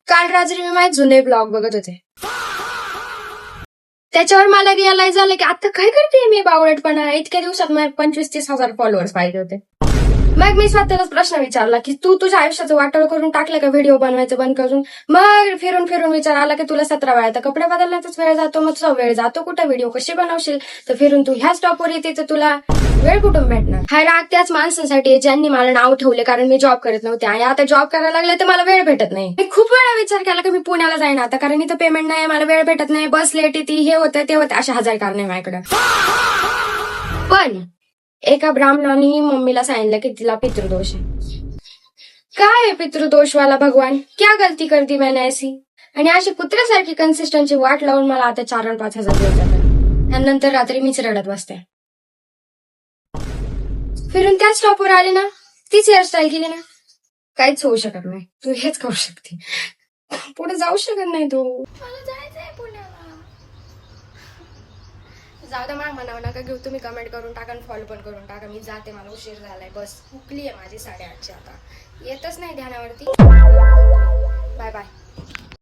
काल रात्री मी माझे जुने ब्लॉग बघत होते. त्याच्यावर मला रिअलाइज झालं की आता काय करते मी बावळटपणा. इतक्या दिवसात मला 25-30 हजार फॉलोअर्स पाहिजे होते. मग मी स्वतःलाच प्रश्न विचारला की तू तुझ्या आयुष्याचं वाटोळ करून टाकलं का व्हिडिओ बनवायचं बंद करून. मग फिरून फिरून विचार आला की तुला 17 वेळा तर कपडे बदलण्यातच वेळ जातो. मग तुझा वेळ जातो कुठं. व्हिडिओ कशी बनवशील तर फिरून तू ह्या स्टॉपवर येते तर तुला वेळ कुठून भेटणार. हा राग त्याच माणसांसाठी ज्यांनी मला नाव ठेवले कारण मी जॉब करत नव्हते आणि आता जॉब करायला लागले तर मला वेळ भेटत नाही. मी खूप वेळा विचार केला की मी पुण्याला जाईन आता कारण इथं पेमेंट नाही मला वेळ भेटत नाही. बस लेट येते हे होतं ते होतं अशा 1000 कारण आहे माझ्याकडे. पण एका ब्राह्मणाने मम्मीला सांगितलं की तिला पितृदोष आहे. काय आहे पितृदोषवाला भगवान क्या गलती कर दी मैंने ऐसी. आणि अशी कुत्र्यासारखी कन्सिस्टन्सी वाट लावून मला आता 4 आणि 5 हजार दिवस जातात आणि नंतर रात्री मीच रडत बसते. फिरून त्याच स्टॉपवर आले ना तीच हेअरस्टाईल केली ना काहीच होऊ शकत नाही. तू हेच करू शकते पुढे जाऊ शकत नाही तू. मला जायचंय पुण्याला. जाऊ दे मला म्हणावं नका घेऊ. तुम्ही कमेंट करून टाका आणि फॉलो पण करून टाका. मी जाते मला उशीर झालाय. बस हुकली आहे माझी 8:30ची आता येतच नाही ध्यानावरती. Bye bye.